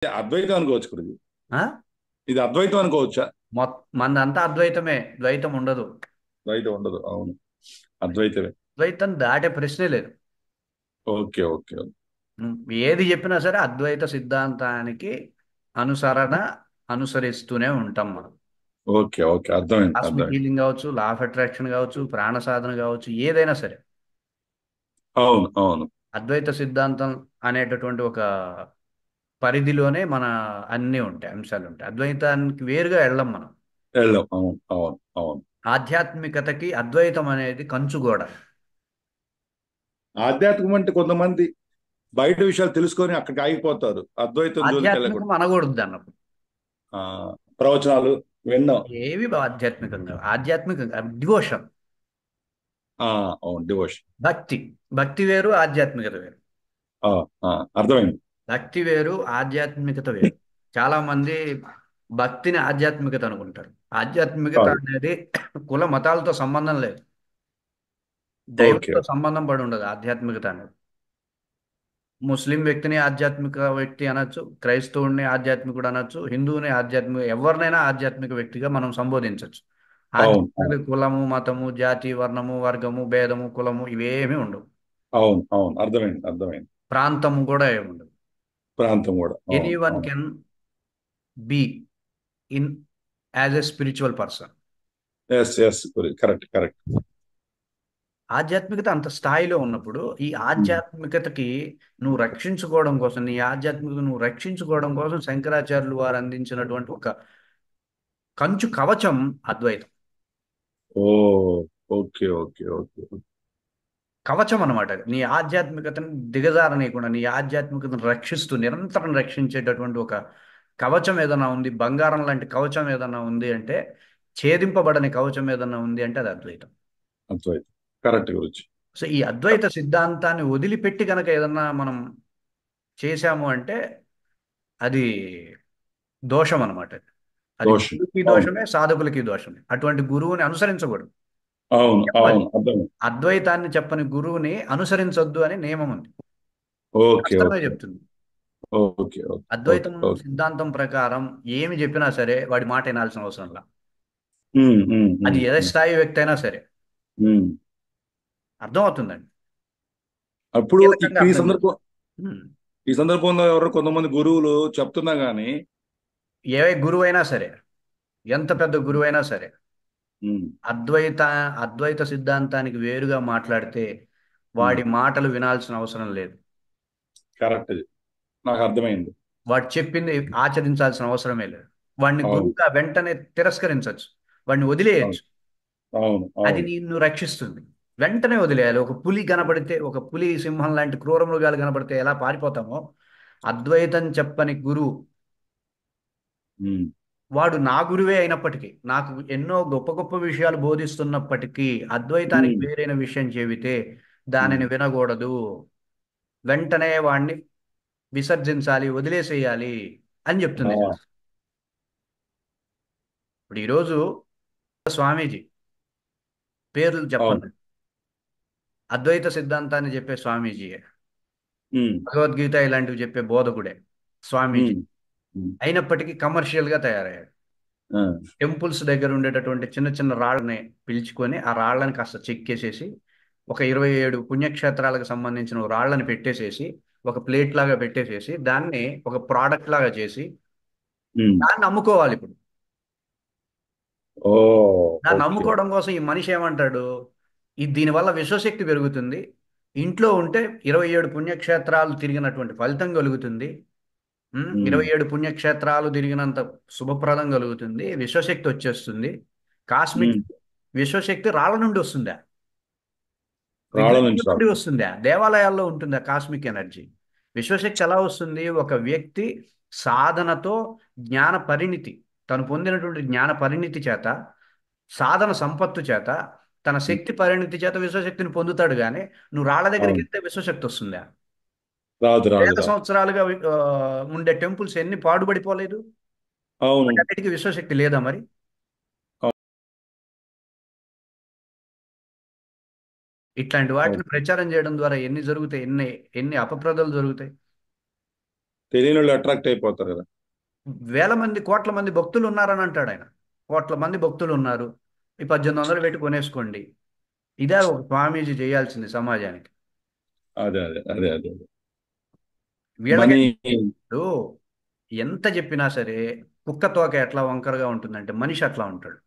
అద్వైతం అనుకోవచ్చు ఇప్పుడు ఇది. ఆ? ఇది అద్వైతం అనుకోవచ్చా? మనదంతా అద్వైతమే, ద్వైతం ఉండదు. ద్వైతం ఉండదు, అవును. అద్వైతమే. ద్వైతం దాటే ప్రశ్నే లేదు. Okay, okay. ఉం, ఏది చెప్పినా సరే అద్వైత సిద్ధాంతానికి అనుసరణ అనుసరిస్తూనే ఉంటాం మనం. ఓకే, ఓకే, అర్థమైంది, కాస్మిక్ అర్థమైంది. హీలింగ్ కావచ్చు, లా ఆఫ్ అట్రాక్షన్ కావచ్చు, ప్రాణ సాధన కావచ్చు, ఏదైనా సరే అవును, అవును. అద్వైత సిద్ధాంతం అనేటటువంటి ఒక పరిధిలోనే మన అన్నీ ఉంటాయి, అంశాలు ఉంటాయి. అద్వైతానికి వేరుగా వెళ్ళం మనం. వెళ్ళాం, అవును, అవును, అవును. ఆధ్యాత్మికతకి అద్వైతం అనేది కంచుగోడ. ఆధ్యాత్మికం అంటే కొంతమంది బయట విషయాలు తెలుసుకొని అక్కడికి ఆగిపోతారు, అద్వైతం జోలికి ఆధ్యాత్మికం వెళ్ళకుండా. అనకూడదు అన్నప్పుడు. ఆ, ప్రవచనాలు విన్నాం. ఏవి ఆధ్యాత్మికంగా, ఆధ్యాత్మికంగా డివోషన్, ఆ, అవును, డివోషన్. భక్తి. భక్తి వేరు, ఆధ్యాత్మికత వేరు. ఆ, ఆ, అర్థమైంది. భక్తి వేరు, ఆధ్యాత్మికత వేరు. చాలా మంది భక్తిని ఆధ్యాత్మికత అనుకుంటారు. ఆధ్యాత్మికత కాదు. అనేది కుల మతాలతో సంబంధం లేదు, ఓకే. దైవంతో సంబంధం పడి ఉండదు ఆధ్యాత్మికత అనేది. ముస్లిం వ్యక్తిని ఆధ్యాత్మిక వ్యక్తి అనొచ్చు, క్రైస్తవుడిని ఆధ్యాత్మికుడు అనొచ్చు, హిందువుని ఆధ్యాత్మిక, ఎవరినైనా ఆధ్యాత్మిక వ్యక్తిగా మనం సంబోధించవచ్చు. అవును, అవును, ఆధ్యాత్మిక కులము, మతము, జాతి, వర్ణము, వర్గము, భేదము, కులము ఇవేమీ ఉండవు. అవును, అవును, అర్థమైంది, అర్థమైంది. ప్రాంతము కూడా ఏమి ఉండదు. ప్రాంతం కూడా, అవును, ఎనీవన్ అవును. Can be in as a spiritual person. Yes, yes, correct, correct. ఆధ్యాత్మికత అంత స్థాయిలో ఉన్నప్పుడు ఈ ఆధ్యాత్మికతకి నువ్వు రక్షించుకోవడం కోసం, నీ ఆధ్యాత్మికత నువ్వు రక్షించుకోవడం కోసం శంకరాచార్యులు వారు అందించినటువంటి ఒక కంచు కవచం అద్వైతం. ఓ, ఓకే, ఓకే, ఓకే. కవచం అనమాట. నీ ఆధ్యాత్మికతను దిగజారనీయకుండా, నీ ఆధ్యాత్మికతను రక్షిస్తూ నిరంతరం రక్షించేటటువంటి ఒక కవచం ఏదైనా ఉంది, బంగారం లాంటి కవచం ఏదైనా ఉంది అంటే, ఛేదింపబడని కవచం ఏదైనా ఉంది అంటే అది అద్వైతం. అద్వైతం. కరెక్ట్ గురించి. సో ఈ అద్వైత సిద్ధాంతాన్ని వదిలిపెట్టి కనుక ఏదన్నా మనం చేశాము అంటే అది దోషం అనమాట. అది దోషం. గురువుకి అవును, దోషమే, సాధకులకి దోషమే. అటువంటి గురువుని అనుసరించకూడదు. అవును, చెప్పాలి, అవును, అర్థం. అద్వైతాన్ని చెప్పని గురువుని అనుసరించొద్దు అని నియమం ఉంది. ఓకే, శాస్త్రమే ఓకే, చెప్తుంది. ఓకే, ఓకే, ఓకే, అద్వైతం ఓకే. సిద్ధాంతం ప్రకారం ఏమి చెప్పినా సరే వాడి మాట వినాల్సిన అవసరం లా. ఉమ్, ఉమ్, అది ఉమ్, ఏ ఉమ్, స్థాయి వ్యక్తి అయినా సరే. ఉమ్. అర్థమవుతుందండి, అప్పుడు కీలకంగా ఇక్కడ ఈ అర్థం సందర్భం, చేసుకోండి. ఉమ్. ఈ సందర్భంలో ఎవరో కొంతమంది గురువులు చెప్తున్నా గానీ. ఏ గురువైనా సరే, ఎంత పెద్ద గురువైనా సరే, ఉమ్, అద్వైత అద్వైత సిద్ధాంతానికి వేరుగా మాట్లాడితే ఉమ్, వాడి మాటలు వినాల్సిన అవసరం లేదు. కరెక్ట్ ఇది. నాకు అర్థమైంది. వాడు చెప్పింది ఆచరించాల్సిన అవసరమే లేదు. వాడిని అవును, గురువుగా వెంటనే తిరస్కరించవచ్చు, వాడిని అవును, వదిలేయచ్చు. అవును, అది అవును. నిన్ను రక్షిస్తుంది. వెంటనే వదిలేయాలి. ఒక పులి కనపడితే, ఒక పులి, సింహం లాంటి క్రూర మృగాలు కనపడితే ఎలా పారిపోతామో, అద్వైతం చెప్పని గురువు, ఉమ్, వాడు నా గురువే అయినప్పటికీ, నాకు ఎన్నో గొప్ప గొప్ప విషయాలు బోధిస్తున్నప్పటికీ, అద్వైతానికి ఉమ్, వేరైన విషయం చెబితే ఉమ్. దానిని వినకూడదు. వెంటనే వాడిని విసర్జించాలి, వదిలేసేయాలి అని చెప్తుంది ఆ, శాస్త్రం. ఇప్పుడు ఈరోజు స్వామీజీ పేర్లు అవును. చెప్పండి, అద్వైత సిద్ధాంతాన్ని చెప్పే స్వామీజీయే, ఉమ్, భగవద్గీత ఇలాంటివి చెప్పే బోధకుడే స్వామీజీ. ఉమ్, ఉమ్, అయినప్పటికీ కమర్షియల్గా తయారయ్యాడు. ఆ, టెంపుల్స్ దగ్గర ఉండేటటువంటి చిన్న చిన్న రాళ్ళని పిలుచుకొని ఆ రాళ్ళని కాస్త చెక్కేసేసి, ఒక 27 పుణ్యక్షేత్రాలకు సంబంధించిన రాళ్ళని పెట్టేసేసి, ఒక ప్లేట్ లాగా పెట్టేసేసి, దాన్ని ఒక ప్రోడక్ట్ లాగా చేసి ఉమ్. దాన్ని అమ్ముకోవాలి ఇప్పుడు. ఓ, దాన్ని ఓకే. అమ్ముకోవడం కోసం ఈ మనిషి ఏమంటాడు, దీనివల్ల విశ్వశక్తి పెరుగుతుంది, ఇంట్లో ఉంటే 27 పుణ్యక్షేత్రాలు తిరిగినటువంటి ఫలితం కలుగుతుంది. ఉమ్, 27 పుణ్యక్షేత్రాలు తిరిగినంత శుభప్రదం కలుగుతుంది, విశ్వశక్తి వచ్చేస్తుంది. కాస్మిక్ ఉమ్. విశ్వశక్తి రాళ్ళ నుండి వస్తుందా, రాళ్ళ విగ్రహాల నుంచి నుండి రాదు. వస్తుందా, దేవాలయాల్లో ఉంటుందా కాస్మిక్ ఎనర్జీ? విశ్వశక్తి ఎలా వస్తుంది? ఒక వ్యక్తి సాధనతో, జ్ఞాన పరిణితి, తను పొందినటువంటి జ్ఞాన పరిణితి చేత, సాధన సంపత్తు చేత, తన ఉమ్, శక్తి పరిణితి చేత విశ్వశక్తిని పొందుతాడు. కానీ నువ్వు రాళ్ళ దగ్గరికి అవును. వెళ్తే విశ్వశక్తి వస్తుందా? రాదు, రాదు, వేల రాదు. సంవత్సరాలుగా ఉండే టెంపుల్స్ ఎన్ని పాడుపడిపోలేదు? అవును, వాటన్నిటికీ విశ్వశక్తి లేదా మరి? ఇట్లాంటి అవును. వాటిని ప్రచారం చేయడం ద్వారా ఎన్ని జరుగుతాయి, ఎన్ని ఎన్ని అపప్రదలు జరుగుతాయి. తెలియని వాళ్ళు అట్రాక్ట్ అయిపోతారు కదా. వేల మంది కోట్ల మంది భక్తులు ఉన్నారని అంటాడు ఆయన. కోట్ల మంది భక్తులు ఉన్నారు, ఈ 1800 పెట్టి కొనేసుకోండి. ఇదే ఒక స్వామీజీ చేయాల్సింది సమాజానికి. అదే. వీళ్ళకి మనీ. ఇప్పుడు ఎంత చెప్పినా సరే, కుక్క తోక ఎట్లా వంకరగా ఉంటుందంటే మనిషి అట్లా ఉంటాడు.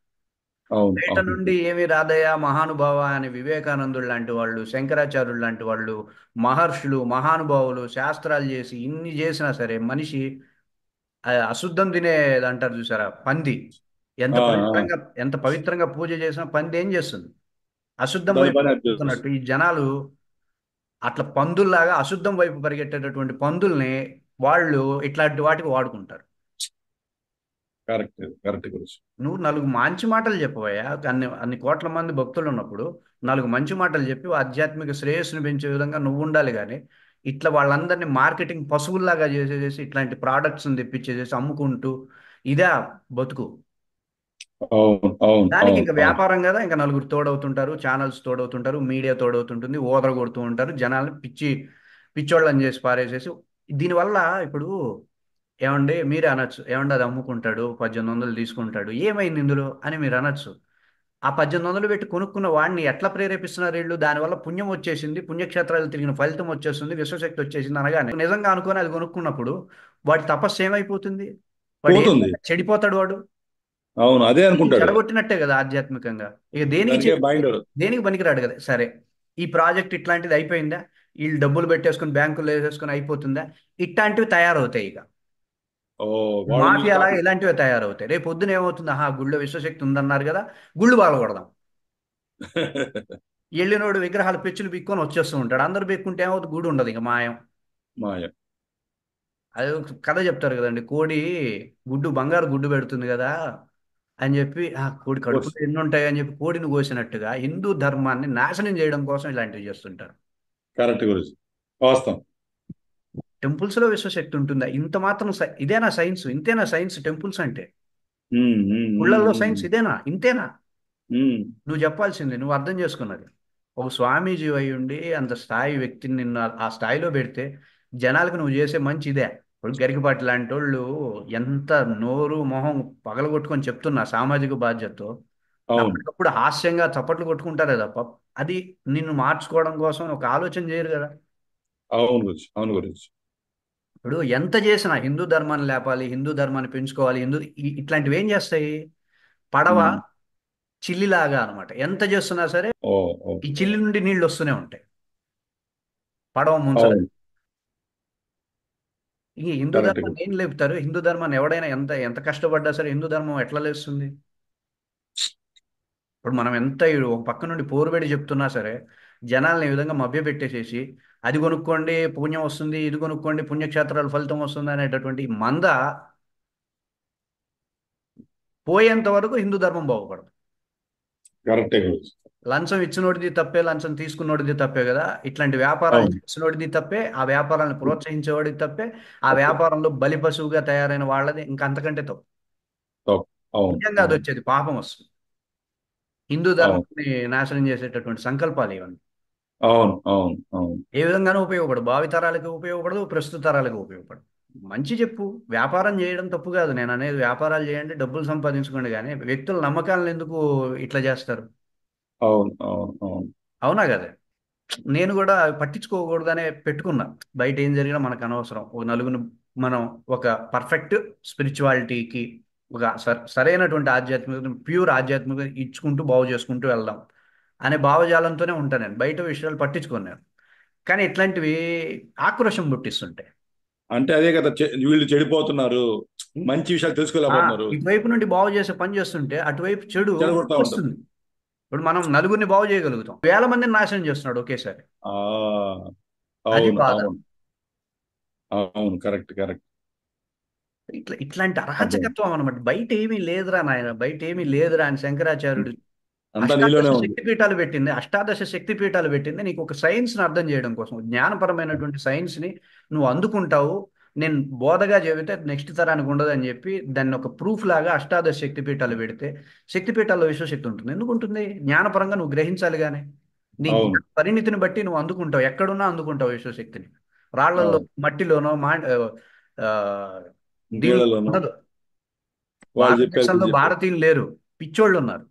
అవును బయట అవును. నుండి ఏమి రాదయా మహానుభావ అని వివేకానందుడు లాంటి వాళ్ళు, శంకరాచార్యులు లాంటి వాళ్ళు, మహర్షులు మహానుభావులు శాస్త్రాలు చేసి ఇన్ని చేసినా సరే మనిషి అశుద్ధం తినేది అంటారు చూసారా, పంది. ఎంత ఆ, ఆ. పవిత్రంగా ఎంత పవిత్రంగా పూజ చేసినా పంది ఏం చేస్తుంది? అశుద్ధం దాని వైపు పని అది పరిగెడుతున్నట్టు చేస్తుంది. ఈ జనాలు అట్లా పందుల్లాగా అశుద్ధం వైపు పరిగెట్టేటటువంటి పందుల్ని వాళ్ళు ఇట్లాంటి వాటికి వాడుకుంటారు. కరెక్ట్ కరెక్ట్ గురించి. నువ్వు నాలుగు మంచి మాటలు చెప్పవయ్యా, అన్ని అన్ని కోట్ల మంది భక్తులు ఉన్నప్పుడు నాలుగు మంచి మాటలు చెప్పి ఆధ్యాత్మిక శ్రేయస్సును పెంచే విధంగా నువ్వు ఉండాలి కానీ ఇట్లా వాళ్ళందరినీ మార్కెటింగ్ పశువుల్లాగా చేసేసి ఇట్లాంటి ప్రోడక్ట్స్ని తెప్పించేసేసి అమ్ముకుంటూ ఇదే బతుకు. అవును అవును దానికి అవును ఇంకా అవును. వ్యాపారం కదా, ఇంకా నలుగురు తోడవుతుంటారు, ఛానల్స్ తోడవుతుంటారు, మీడియా తోడవుతుంటుంది, ఓదర కొడుతూ ఉంటారు జనాల్ని, పిచ్చోళ్ళని చేసి పారేసేసి. దీనివల్ల ఇప్పుడు ఏమండి మీరే అనొచ్చు, ఏమండి అది అమ్ముకుంటాడు 1800 తీసుకుంటాడు ఏమైంది ఇందులో అని మీరు అనొచ్చు. ఆ 1800 పెట్టి కొనుక్కున్న వాడిని ఎట్లా ప్రేరేపిస్తున్నారు వీళ్ళు? దానివల్ల పుణ్యం వచ్చేసింది, పుణ్యక్షేత్రాలు తిరిగిన ఫలితం వచ్చేస్తుంది, విశ్వశక్తి వచ్చేసింది అనగానే నిజంగా అనుకొని అది కొనుక్కున్నప్పుడు వాడి తపస్సు ఏమైపోతుంది? వాడు ఏం పోతుంది. చెడిపోతాడు వాడు. అవును అదే ఇది అనుకుంటాడు. చెడగొట్టినట్టే కదా ఆధ్యాత్మికంగా. ఇక దేనికి దానికే బైండర్. దేనికి పనికిరాడు కదా. సరే, ఈ ప్రాజెక్ట్ ఇట్లాంటిది అయిపోయిందా? వీళ్ళు డబ్బులు పెట్టేసుకుని బ్యాంకుల్లో వేసేసుకుని అయిపోతుందా? ఇట్లాంటివి తయారవుతాయి ఇక. ఓ, వాళ్ళని చూసి మాఫియా లాగా కాపీ. ఇలాంటివే తయారవుతాయి. రేపు పొద్దున ఏమవుతుంది? ఆహా, గుళ్ళో విశ్వశక్తి ఉందన్నారు కదా, గుళ్ళు బాలకూడదాం. ఎల్లినోడు విగ్రహాలు పెచ్చులు బిక్కొని వచ్చేస్తూ ఉంటాడు. అందరూ బిక్కుంటే ఏమవుతుంది? గుడి ఉండదు ఇక, మాయం. మాయ. అది ఒక కథ చెప్తారు కదండి, కోడి బంగారు గుడ్డు పెడుతుంది కదా అని చెప్పి, ఆ కోడి కోర్స్. కడుపులో ఎన్ని ఉంటాయి అని చెప్పి కోడిని కోసినట్టుగా హిందూ ధర్మాన్ని నాశనం చేయడం కోసం ఇలాంటివి చేస్తుంటారు. కరెక్ట్ గురించి. వాస్తవం. టెంపుల్స్ లో విశ్వశక్తి ఉంటుందా? ఇంత మాత్రం ఇదేనా సైన్స్? ఇంతేనా సైన్స్ టెంపుల్స్ అంటే? ఉమ్, ఉమ్, ఉమ్, గుళ్ళల్లో ఉమ్, సైన్స్ ఇదేనా? ఇంతేనా? ఉమ్. నువ్వు చెప్పాల్సింది, నువ్వు అర్థం చేసుకున్నది. ఒక స్వామీజీ అయి ఉండి అంత స్థాయి వ్యక్తిని నిన్ను ఆ స్థాయిలో పెడితే జనాలకు నువ్వు చేసే మంచి ఇదే. ఇప్పుడు గరికపాటి లాంటి వాళ్ళు ఎంత నోరు మొహం పగలగొట్టుకొని చెప్తున్నా సామాజిక బాధ్యతతో అవును అప్పటికప్పుడు హాస్యంగా చప్పట్లు కొట్టుకుంటారే తప్ప అది నిన్ను మార్చుకోవడం కోసం ఒక ఆలోచన చేయరు కదా. అవును గురించి. అవును గురించి. ఇప్పుడు ఎంత చేసినా హిందూ ధర్మాన్ని లేపాలి, హిందూ ధర్మాన్ని పెంచుకోవాలి, ఇట్లాంటివి ఏం చేస్తాయి? పడవ ఉమ్. చిల్లిలాగా అనమాట. ఎంత చేస్తున్నా సరే ఓ ఓ ఈ ఓ. చిల్లి నుండి నీళ్లు వస్తూనే ఉంటాయి, పడవ ముంచలేదు. అవును. ఈ హిందూ కరెక్ట్ ధర్మాన్ని గురించి. ఏం లేపుతారు? హిందూ ధర్మాన్ని ఎవడైనా ఎంత ఎంత కష్టపడ్డా సరే హిందూ ధర్మం ఎట్లా లేస్తుంది? ఇప్పుడు మనం ఎంత ఒక పక్క నుండి పోరుబెడి చెప్తున్నా సరే జనాల్ని ఈ విధంగా మభ్యపెట్టేసేసి అది కొనుక్కోండి పుణ్యం వస్తుంది, ఇది కొనుక్కోండి పుణ్యక్షేత్రాలు ఫలితం వస్తుంది అనేటటువంటి ఈ మంద పోయేంత వరకు హిందూ ధర్మం బాగుపడదు. కరెక్టే గురించి. లంచం ఇచ్చినోడిది తప్పే, లంచం తీసుకున్నోడిది తప్పే కదా. ఇట్లాంటి వ్యాపారాలు అవును. చేసినోడిది తప్పే, ఆ వ్యాపారాలను ప్రోత్సహించేవాడిది తప్పే, ఆ తప్పే. వ్యాపారంలో బలి పశువుగా తయారైన వాళ్ళది ఇంకా అంతకంటే తప్పు. తప్పు. అవును నిజంగా అది అవును వచ్చేది పాపం వస్తుంది. హిందూ అవును ధర్మాన్ని నాశనం చేసేటటువంటి సంకల్పాలు ఇవన్నీ అవును అవును అవును. ఏ విధంగానూ ఉపయోగపడదు. భావితరాలకు ఉపయోగపడదు, ప్రస్తుత తరాలకు ఉపయోగపడదు. మంచి చెప్పు. వ్యాపారం చేయడం తప్పు కాదు, నేను అనేది వ్యాపారాలు చేయండి, డబ్బులు సంపాదించుకోండి, కానీ వ్యక్తుల నమ్మకాలను ఎందుకు ఇట్లా చేస్తారు? అవును అవును అవును. అవునా కదా. నేను కూడా పట్టించుకోకూడదనే పెట్టుకున్నా. బయట ఏం జరిగినా మనకు అనవసరం. ఒక నలుగురు మనం ఒక పర్ఫెక్ట్ స్పిరిచువాలిటీకి ఒక సరైనటువంటి ఆధ్యాత్మికత, ప్యూర్ ఆధ్యాత్మికత ఇచ్చుకుంటూ బాగు చేసుకుంటూ వెళ్దాం అనే భావజాలంతోనే ఉంటాను నేను. బయట విషయాలు పట్టించుకోను నేను. కానీ ఇట్లాంటివి ఆక్రోశం పుట్టిస్తుంటాయి. అంటే అదే కదా, వీళ్ళు చెడిపోతున్నారు, ఇ- మంచి విషయాలు ఆ తెలుసుకోలేకపోతున్నారు. ఇటువైపు నుండి బాగు చేసే పని చేస్తుంటే అటువైపు చెడు చెడగొడతా ఉంటారు. వస్తుంది. ఇప్పుడు మనం నలుగురిని బాగు చేయగలుగుతాం, వేల మందిని నాశనం చేస్తున్నాడు ఒకేసారి. ఆ, అది అవును బాధ. అవును అవును. Correct correct. ఇట్లాంటి అదే. అరాచకత్వం అనమాట. బయట ఏమీ లేదురా నాయన, బయట ఏమీ లేదురా అని శంకరాచార్యుడు అంతా అష్టాదశ నీలోనే ఉంది. శక్తిపీఠాలు పెట్టింది. అష్టాదశ శక్తిపీఠాలు పెట్టింది నీకు ఒక సైన్స్ని అర్థం చేయడం కోసం, జ్ఞానపరమైనటువంటి సైన్స్ని నువ్వు అందుకుంటావు. నేను బోధగా చెబితే నెక్స్ట్ తరానికి ఉండదు అని చెప్పి దాన్ని ఒక ప్రూఫ్ లాగా అష్టాదశ శక్తిపీఠాలు పెడితే శక్తిపీఠాల్లో విశ్వశక్తి ఉంటుంది. ఎందుకు ఉంటుంది? జ్ఞానపరంగా నువ్వు గ్రహించాలి కానీ. నీ అవును జ్ఞాన పరిణితిని బట్టి నువ్వు అందుకుంటావు, ఎక్కడున్నా అందుకుంటావు విశ్వశక్తిని. రాళ్లలో, అవును మట్టిలోనో ఆ, దీనిలో నీళ్ళలోనూ ఉండదు. వాళ్ళు చెప్పేది భారతదేశంలో చెప్పారు. భారతీయులు లేరు, పిచ్చోళ్ళు ఉన్నారు.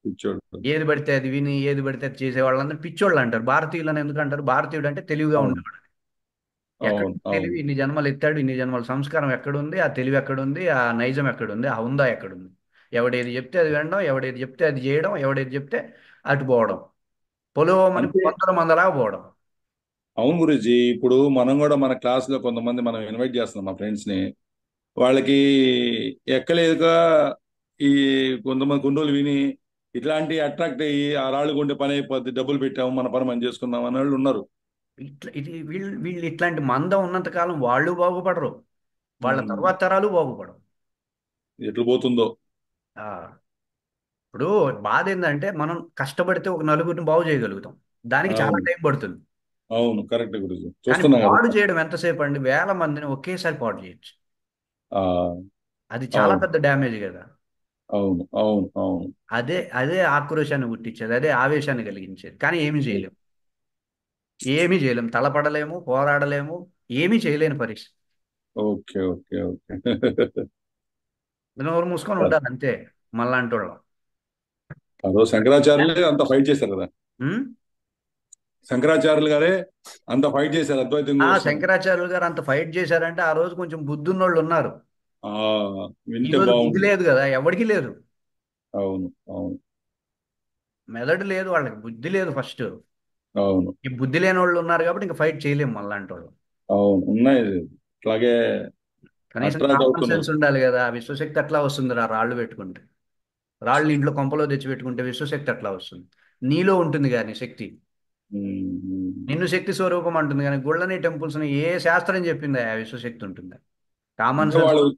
కూర్చోడు. ఏది పడితే అది విని ఏది పడితే అది చేసే వాళ్ళందరూ పిచ్చోళ్ళు అంటారు. భారతీయులను ఎందుకు అంటారు? భారతీయుడు అంటే తెలివిగా అవును, ఉండేవాడు. ఎక్కడ అవును, అవును. తెలివి? ఇన్ని జన్మలు ఎత్తాడు, ఇన్ని జన్మల సంస్కారం ఎక్కడుంది? ఆ తెలివి ఎక్కడుంది? ఆ నైజం ఎక్కడుంది? ఆ హుందా ఎక్కడుంది? ఎవడేది చెప్తే అది వినడం, ఎవడేది చెప్తే అది చేయడం, ఎవడేది చెప్తే అటు పోవడం, పొలోమని అంటే పంతుల మందలాగా పోవడం. అవును గురూజీ, ఇప్పుడు మనం కూడా మన క్లాస్ లో కొంతమంది మనం ఇన్వైట్ చేస్తున్నాం మా ఫ్రెండ్స్ ని. వాళ్ళకి ఎక్కలేదుగా ఈ కొంతమంది కొన్ని రోజులు విని ఇట్లాంటి అట్రాక్ట్ అయ్యి ఆ రాళ్ళు కొంటే పని అయిపోద్ది, డబ్బులు పెట్టాము మన పని మనం చేసుకుందాం అనే వాళ్ళు ఉన్నారు. ఇట్లా ఇది వీళ్ళు వీళ్ళు ఇట్లాంటి మందం ఉన్నంత కాలం వాళ్ళు బాగుపడరు, వాళ్ళ ఉమ్, తర్వాత తరాలు బాగుపడవు. ఎట్లు పోతుందో. ఆ, ఇప్పుడు బాధ ఏంటంటే మనం కష్టపడితే ఒక నలుగురిని బాగు చేయగలుగుతాం, దానికి చాలా అవును, టైం పడుతుంది. అవును, కరెక్ట్ గురూజీ, కానీ చూస్తున్నాం కదా. పాడు చేయడం ఎంతసేపు అండి? వేల మందిని ఒకేసారి పాడు చేయొచ్చు. ఆ, అది చాలా అవును, పెద్ద డ్యామేజ్ కదా. అవును, అవును, అవును. అదే అదే ఆక్రోశాన్ని పుట్టించేది, అదే ఆవేశాన్ని కలిగించేది. కానీ ఏమీ చేయలేము, ఏమీ చేయలేము, తలపడలేము, పోరాడలేము, ఏమీ చేయలేని పరిస్థితి. Okay, okay, okay. నోరు మూసుకొని ఉండాలి అంతే, మళ్ళాంటి వాళ్ళం. అదో శంకరాచార్యులే అంత ఫైట్ చేశారు కదా. ఉం? శంకరాచార్యులు గారే అంత ఫైట్ చేశారు అద్వైతం కోసం. శంకరాచార్యులు గారు అంత ఫైట్ చేశారంటే ఆ రోజు కొంచెం బుద్ధున్నోళ్ళు ఉన్నారు. ఆ, ఈ వింటే రోజు బుద్ధి బాగుండు. లేదు కదా, ఎవడికి లేదు. అవును, అవును, మెదడు లేదు, వాళ్ళకి బుద్ధి లేదు ఫస్ట్. అవును, ఈ బుద్ధి లేని వాళ్ళు ఉన్నారు కాబట్టి ఇంకా ఫైట్ చేయలేము మళ్ళాంటి వాళ్ళు. అవును, ఉన్నాయి. అట్లాగే కనీసం అట్రాక్ట్ కామన్ సెన్స్ అవుతున్నారు. ఉండాలి కదా. విశ్వశక్తి అట్లా వస్తుంది రా రాళ్ళు పెట్టుకుంటే? రాళ్ళు ఇంట్లో కొంపలో తెచ్చి పెట్టుకుంటే విశ్వశక్తి అట్లా వస్తుంది? నీలో ఉంటుంది కానీ శక్తి. ఉమ్. నిన్ను శక్తి స్వరూపం అంటుంది కానీ గుళ్ళని టెంపుల్స్ని ఏ శాస్త్రం చెప్పిందా ఆ విశ్వశక్తి ఉంటుంది? కామన్ అంటే సెన్స్.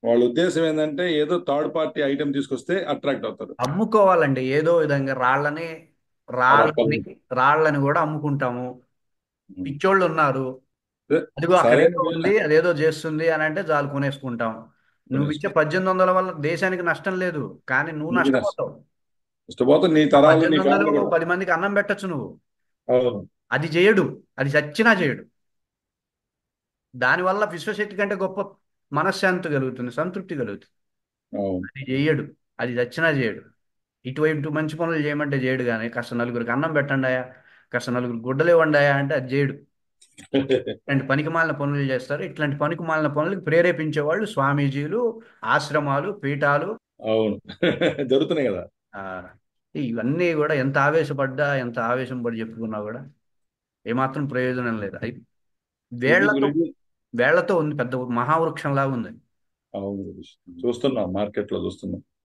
వాళ్ళ ఉద్దేశం ఏంటంటే ఏదో థర్డ్ పార్టీ ఐటమ్ తీసుకొస్తే అట్రాక్ట్ అవుతారు. అమ్ముకోవాలండి ఏదో విధంగా రాళ్ళని, రాళ్ళని రప్పలు. రాళ్ళని కూడా అమ్ముకుంటాము. పిచ్చోళ్ళు ఉన్నారు. అదిగో అక్కడ సరైన ఏదో ఉంది, అదేదో చేస్తుంది అని అంటే చాలు కొనేసుకుంటాం. నువ్వు ఇచ్చే కొనేసుకో. 1800 వల్ల దేశానికి నష్టం లేదు, కానీ నువ్వు నీకు నష్టపోతావు. ఇష్టపోతే నీ ఆ తరాలు నీ 1800 ఫ్యామిలీ కూడా. 10 మందికి అన్నం పెట్టొచ్చు నువ్వు. అవును, అది చేయడు, అది చచ్చినా చేయడు. దానివల్ల విశ్వశక్తి కంటే గొప్ప మనశ్శాంతి కలుగుతుంది, సంతృప్తి కలుగుతుంది. అవును. అది చేయడు, అది చచ్చినా చేయడు. ఇటు మంచి పనులు చేయమంటే చేయడు, కానీ కాస్త నలుగురికి అన్నం పెట్టండాయా, కాస్త నలుగురు గుడ్డలు ఇవ్వండాయా అంటే అది చేయడు. ఇట్లాంటి పనికి మాలిన పనులు చేస్తారు. ఇట్లాంటి పనికి మాలిన పనులకు ప్రేరేపించే వాళ్ళు స్వామీజీలు, ఆశ్రమాలు, పీఠాలు. అవును. జరుగుతున్నాయి కదా. ఆ, ఇవన్నీ కూడా ఎంత ఆవేశపడ్డా, ఎంత ఆవేశం పడి చెప్పుకున్నా కూడా ఏమాత్రం ప్రయోజనం లేదు. అది ఇది వేళ్లతో గురించి. వేళ్లతో ఉంది, పెద్ద మహావృక్షంలాగా ఉంది. అవును గురించి చూస్తున్నాం, మార్కెట్ లో చూస్తున్నాం.